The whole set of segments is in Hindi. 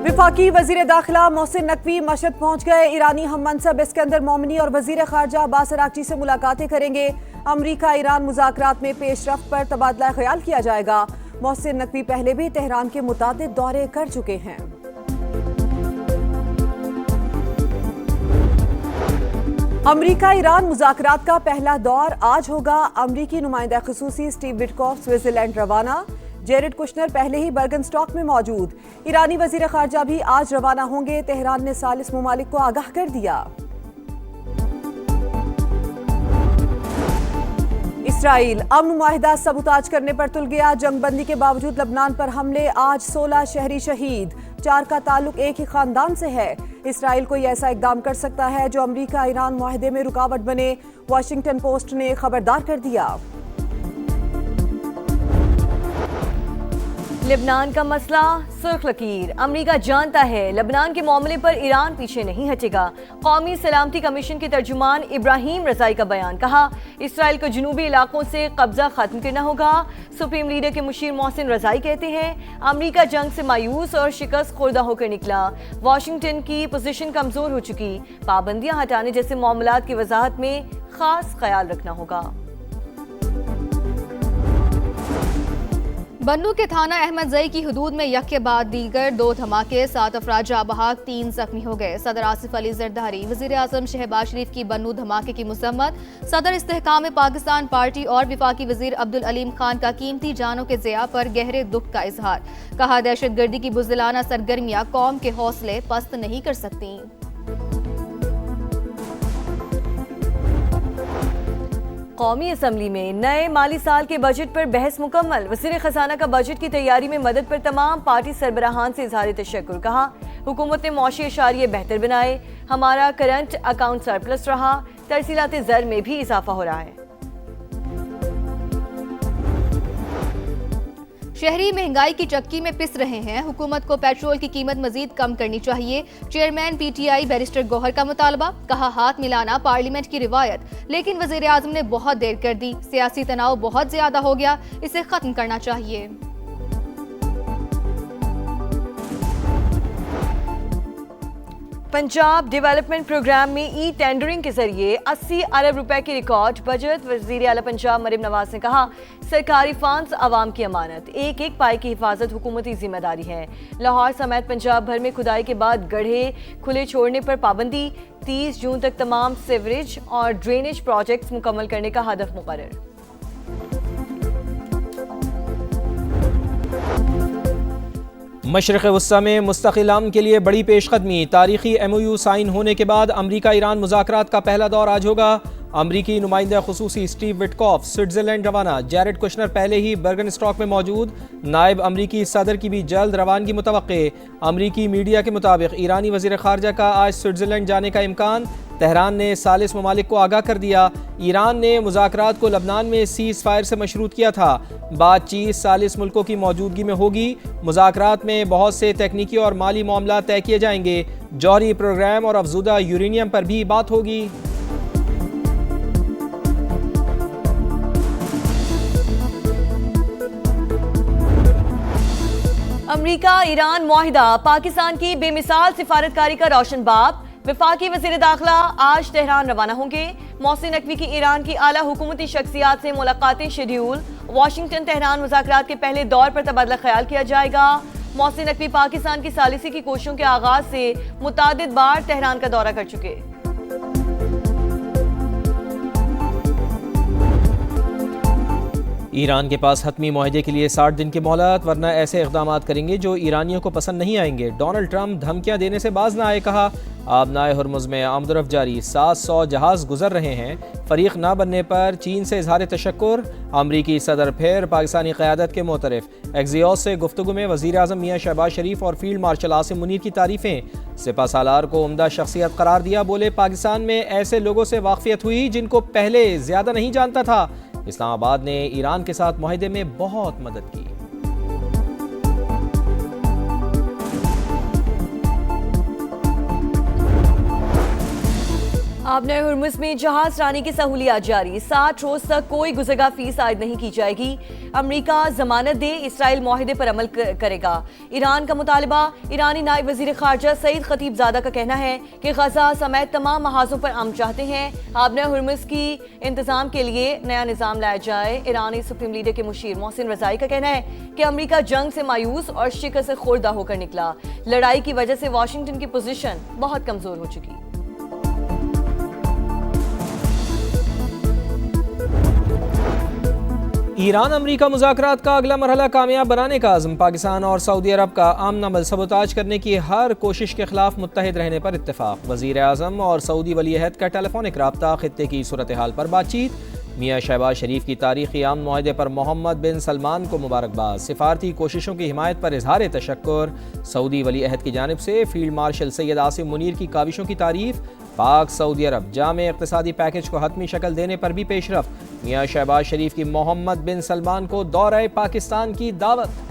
विफाकी वजीर दाखिला मोहसिन नकवी मशहद पहुंच गए। ईरानी हम मनसब इस्कंदर मोमिनी और वजीर खारजा अब्बास अरागची से मुलाकातें करेंगे। अमरीका ईरान मुज़ाकरात में पेशरफ्त पर तबादला ख्याल किया जाएगा। मोहसिन नकवी पहले भी तेहरान के मुतादिद दौरे कर चुके हैं। अमरीका ईरान मुज़ाकरात का पहला दौर आज होगा। अमरीकी नुमाइंदा खुसूसी स्टीव विटकॉफ स्विट्जरलैंड रवाना। जेरेड कुशनर पहले ही बर्गनस्टॉक में मौजूद। ईरानी वजीर खारजा भी आज रवाना होंगे। तेहरान ने सालिस मुमालिक को आगाह कर दिया। इसराइल अमन मुआहिदा सबूताज करने पर तुल गया। जंगबंदी के बावजूद लबनान पर हमले। आज 16 शहरी शहीद। 4 का ताल्लुक एक ही खानदान से है। इसराइल कोई ऐसा इकदाम कर सकता है जो अमरीका ईरान मुआहिदे में रुकावट बने। वाशिंगटन पोस्ट ने खबरदार कर दिया। लेबनान का मसला सुर्ख लकीर। अमरीका जानता है लेबनान के मामले पर ईरान पीछे नहीं हटेगा। कौमी सलामती कमीशन के तर्जुमान इब्राहिम रजाई का बयान। कहा इसराइल को जनूबी इलाकों से कब्जा खत्म करना होगा। सुप्रीम लीडर के मुशीर मोहसिन रजाई कहते हैं अमरीका जंग से मायूस और शिकस्त खुर्दा होकर निकला। वाशिंगटन की पोजीशन कमजोर हो चुकी। पाबंदियां हटाने जैसे मामलात की वजाहत में खास ख्याल रखना होगा। बन्नू के थाना अहमद जई की हदूद में यक के बाद दीगर 2 धमाके, 7 अफराद जाँ बहक, 3 जख्मी हो गए। सदर आसिफ अली जरदारी वज़ीर आज़म शहबाज शरीफ की बन्नू धमाके की मज़म्मत। सदर इस्तेहकाम पाकिस्तान पार्टी और विफाकी वज़ीर अब्दुल अलीम खान का कीमती जानों के ज़िया पर गहरे दुख का इजहार। कहा दहशत गर्दी की बुज़दिलाना सरगर्मियाँ कौम के हौसले पस्त नहीं कर सकती। कौमी असम्बली में नए माली साल के बजट पर बहस मुकम्मल। वज़ीर खजाना का बजट की तैयारी में मदद पर तमाम पार्टी सरबराहान से इजहार तशक्कुर। कहा हुकूमत ने मौशी इशारिये बेहतर बनाए। हमारा करंट अकाउंट सरप्लस रहा। तरसीलात ज़र में भी इजाफा हो रहा है। शहरी महंगाई की चक्की में पिस रहे हैं। हुकूमत को पेट्रोल की कीमत मजीद कम करनी चाहिए। चेयरमैन पीटीआई बैरिस्टर गौहर का मुतालबा। कहा हाथ मिलाना पार्लियामेंट की रिवायत, लेकिन वज़ीर आज़म ने बहुत देर कर दी। सियासी तनाव बहुत ज्यादा हो गया, इसे खत्म करना चाहिए। पंजाब डेवलपमेंट प्रोग्राम में ई टेंडरिंग के जरिए 80 अरब रुपए की रिकॉर्ड बजट। वज़ीर आला पंजाब मरियम नवाज ने कहा सरकारी फंड्स आवाम की अमानत। एक एक पाई की हिफाजत हुकूमती जिम्मेदारी है। लाहौर समेत पंजाब भर में खुदाई के बाद गड्ढे खुले छोड़ने पर पाबंदी। 30 जून तक तमाम सीवरेज और ड्रेनेज प्रोजेक्ट्स मुकम्मल करने का हदफ मुकर्रर। मशरक़ वस्ता में मुस्तक़िल अमन के लिए बड़ी पेशकदमी। तारीखी MOU साइन होने के बाद अमरीका ईरान मुज़ाकरात का पहला दौर आज होगा। अमरीकी नुमाइंदा खुसूसी स्टीव विटकॉफ स्विट्जरलैंड रवाना। जेरेड कुशनर पहले ही बर्गनस्टॉक में मौजूद। नायब अमरीकी सदर की भी जल्द रवानगी मुतवक्के। अमरीकी मीडिया के मुताबिक ईरानी वज़ीर खारजा का आज स्विट्जरलैंड जाने का इम्कान। तेहरान ने सालिस ममालिक को आगाह कर दिया। ईरान ने मुज़ाकरात को लबनान में सीज़ फायर से मशरूत किया था। बातचीत सालिस मुल्कों की मौजूदगी में होगी। मुज़ाकरात में बहुत से तकनीकी और माली मामला तय किए जाएंगे। जौहरी प्रोग्राम और अफजुदा यूरेनियम पर भी बात होगी। अमरीका ईरान मुआहिदा पाकिस्तान की बेमिसाल सिफारतकारी का रोशन बाब। विफाकी वज़ीर दाखिला आज तेहरान रवाना होंगे। मोहसिन नकवी की ईरान की आला हुकूमती शख्सियात से मुलाकातें शेड्यूल। वाशिंगटन तेहरान मुज़ाकरात के पहले दौर पर तबादला ख्याल किया जाएगा। मोहसिन नकवी पाकिस्तान की सालिसी की कोशिशों के आगाज से मुतादिद बार तेहरान का दौरा कर चुके। ईरान के पास हतमी मुआहदे के लिए 60 दिन की मोहलत, वरना ऐसे इक़दाम करेंगे जो ईरानियों को पसंद नहीं आएंगे। डोनाल्ड ट्रंप धमकियां देने से बाज न आए। कहा आबनाए हुर्मुज़ में आमदरफ जारी। 700 जहाज गुजर रहे हैं। फरीक ना बनने पर चीन से इजहार तशक्कुर। अमरीकी सदर फिर पाकिस्तानी क़यादत के मोतरफ। एक्सियोस से गुफ्तगू में वज़ीर आज़म मियाँ शहबाज शरीफ और फील्ड मार्शल आसिम मुनीर की तारीफ़ें। सिपा सालार को उम्दा शख्सियत करार दिया। बोले पाकिस्तान में ऐसे लोगों से वाक़फ़ियत हुई जिनको पहले ज़्यादा नहीं जानता था। इस्लामाबाद ने ईरान के साथ मुआहदे में बहुत मदद की। आबने हुर्मुज़ में जहाज रानी की सहूलियात जारी, 60 रोज तक कोई गुज़रगा फीस आयद नहीं की जाएगी। अमरीका जमानत दे, इसराइल मुआहदे पर अमल करेगा। ईरान का मुतालबा, ईरानी नायब वज़ीर ख़ारजा सईद खतीबज़ादा का कहना है कि गजा समेत तमाम महाजों पर अमन चाहते हैं। आबने हुर्मुज़ की इंतजाम के लिए नया निज़ाम लाया जाए। ईरानी सुप्रीम लीडर के मुशीर मोहसिन रज़ाई का कहना है कि अमरीका जंग से मायूस और शिकस्त से खुर्दा होकर निकला। लड़ाई की वजह से वाशिंगटन की पोजीशन बहुत कमजोर हो चुकी। ईरान अमरीका मुज़ाकरात का अगला मरहला कामयाब बनाने का आज़म, पाकिस्तान और सऊदी अरब का आमन अमल सबोताज करने की हर कोशिश के खिलाफ मुत्तहिद रहने पर इत्तेफाक। वज़ीर आज़म और सऊदी वली अहद का टेलीफोनिक राब्ता, खित्ते की सूरत हाल पर बातचीत। मियाँ शहबाज शरीफ की तारीखी आमन मुआहदे पर मोहम्मद बिन सलमान को मुबारकबाद। सिफारती कोशिशों की हिमायत पर इजहार तशक्कुर। सऊदी वली अहद की जानिब से फील्ड मार्शल सैयद आसिम मुनीर की काविशों की तारीफ। पाक सऊदी अरब जामे इक़्तिसादी पैकेज को हतमी शक्ल देने पर भी पेशरफ्त। मियाँ शहबाज शरीफ की मोहम्मद बिन सलमान को दौरे पाकिस्तान की दावत।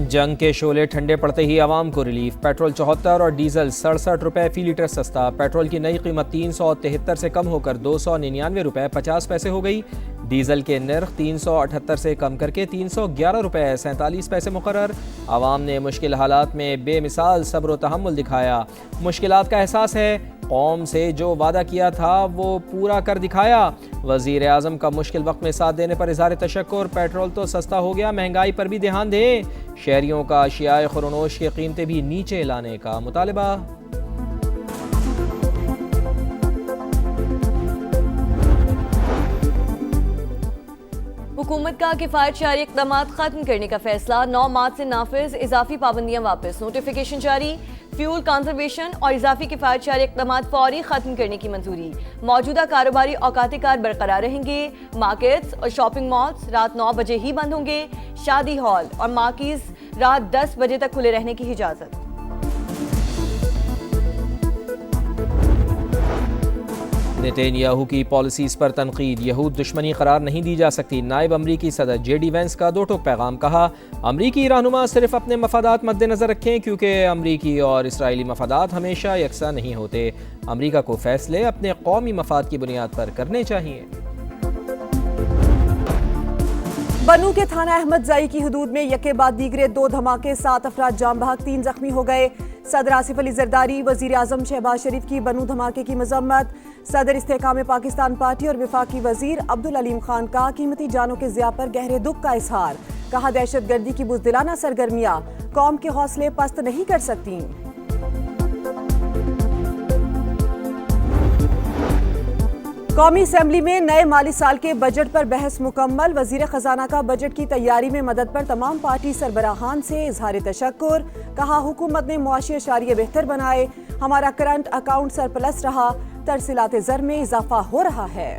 जंग के शोले ठंडे पड़ते ही आवाम को रिलीफ। पेट्रोल 74 और डीजल 67 रुपए फी लीटर सस्ता। पेट्रोल की नई कीमत 373 से कम होकर 299 रुपए 50 पैसे हो गई। डीजल के नर्ख 378 से कम करके 311 रुपए 47 पैसे मुकर्रर। आवाम ने मुश्किल हालात में बेमिसाल सब्र व तहम्मुल दिखाया। मुश्किलात का एहसास है, कौम से जो वादा किया था वो पूरा कर दिखाया। वज़ीर आज़म का मुश्किल वक्त में साथ देने पर इज़हार तशक्कुर। पेट्रोल तो सस्ता हो गया, महंगाई पर भी ध्यान दें। शहरियों का अशियाए खुरनोश की कीमतें भी नीचे लाने का मुतालबा। हुकूमत का किफ़ायत शहरी इक़दामात खत्म करने का फैसला। 9 मार्च से नाफिज, इजाफी पाबंदियां वापस। नोटिफिकेशन जारी। फ्यूल कंजर्वेशन और इजाफी किफ़ायत शहरी इक़दामात फौरी खत्म करने की मंजूरी। मौजूदा कारोबारी औकात कार बरकरार रहेंगे। मार्केट्स और शॉपिंग मॉल्स रात 9 बजे ही बंद होंगे। शादी हॉल और मार्केज रात 10 बजे तक खुले रहने की इजाज़त। नेतन्याहू की पॉलिसीज़ पर तनकीद। यहूद दुश्मनी करार नहीं दी जा सकती। नायब अमरीकी सदर JD वेंस का दो टोक पैगाम। कहा, अमरीकी रहनुमा सिर्फ अपने मफादात मद्देनजर रखें क्योंकि अमरीकी और इसराइली मफादात हमेशा यकसा नहीं होते। अमरीका को फैसले अपने कौमी मफाद की बुनियाद पर करने चाहिए। बनू के थाना अहमद जाई की हदूद में यके बाद दीगरे 2 धमाके, 7 अफराद जाम बहक, 3 जख्मी हो गए। सदर आसिफ अली जरदारी, वजीर आजम शहबाज शरीफ की बनू धमाके की मजम्मत। सदर इस्तेहकाम पाकिस्तान पार्टी और वफाकी वजीर अब्दुल अलीम खान का कीमती जानों के ज़िया पर गहरे दुख का इजहार। कहा, दहशत गर्दी की बुज़दिलाना सरगर्मियां कौम के हौसले पस्त नहीं कर सकती। कौमी असेंबली में नए माली साल के बजट पर बहस मुकम्मल। वजीर खजाना का बजट की तैयारी में मदद पर तमाम पार्टी सरबराहान से इजहार तशक्कुर। कहा, हुकूमत ने मुआशी अशारिये बेहतर बनाए, हमारा करंट अकाउंट सरप्लस रहा, तरसीलात ज़र में इजाफा हो रहा है।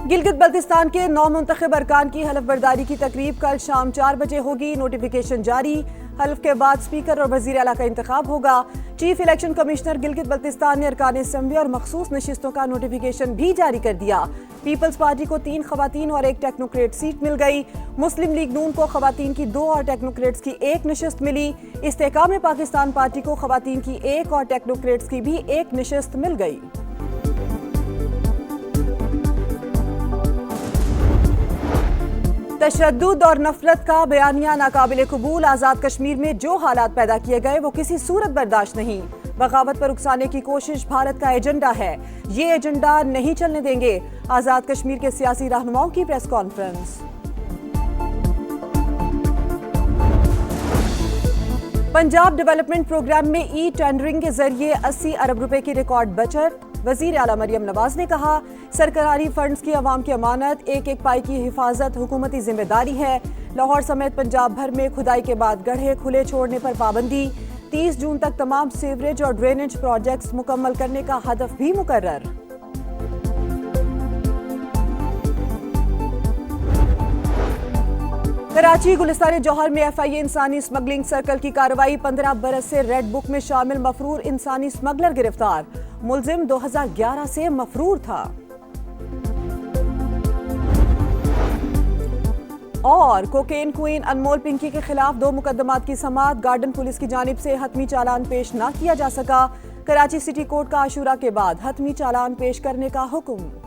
गिलगित बल्तिस्तान के 9 मुंतखब अरकान की हलफ बर्दारी की तकरीब कल शाम 4 बजे होगी। नोटिफिकेशन जारी। हल्फ के बाद स्पीकर और वजीर आला का इंतखाब होगा। Chief election commissioner Gilgit Baltistan ने अरकान असेंबली और मखसूस नशिस्तों का नोटिफिकेशन भी जारी कर दिया। पीपल्स पार्टी को 3 खवातीन और 1 टेक्नोक्रेट सीट मिल गई। मुस्लिम लीग नून को खवातीन की 2 और टेक्नोक्रेट्स की 1 नशिस्त मिली। इस्तेहकाम पाकिस्तान पार्टी को खवातीन की 1 और टेक्नोक्रेट्स की भी 1 नशिस्त मिल गई। तशद्दुद और नफरत का बयानिया नाकाबिले कबूल। आज़ाद कश्मीर में जो हालात पैदा किए गए वो किसी सूरत बर्दाश्त नहीं। बगावत पर उकसाने की कोशिश भारत का एजेंडा है, ये एजेंडा नहीं चलने देंगे। आज़ाद कश्मीर के सियासी रहनुमाओं की press conference. Punjab development programme में टेंडरिंग के जरिए 80 अरब रुपए की रिकॉर्ड बचत। वजीर आला मरियम नवाज ने कहा, सरकारी फंड्स की अवाम की अमानत, एक एक पाई की हिफाजत हुकूमती जिम्मेदारी है। लाहौर समेत पंजाब भर में खुदाई के बाद गड्ढे खुले छोड़ने पर पाबंदी। 30 जून तक तमाम सीवरेज और ड्रेनेज प्रोजेक्ट्स मुकम्मल करने का हदफ भी मुकर्रर। कराची गुलिस्तान जौहर में FIA इंसानी स्मगलिंग सर्कल की कार्रवाई। 15 बरस से रेड बुक में शामिल मफरूर इंसानी स्मगलर गिरफ्तार। मुलजिम 2011 से मफरूर था। और कोकेन क्वीन अनमोल पिंकी के खिलाफ 2 मुकदमात की समाअत। गार्डन पुलिस की जानिब से हतमी चालान पेश न किया जा सका। कराची सिटी कोर्ट का आशूरा के बाद हतमी चालान पेश करने का हुक्म।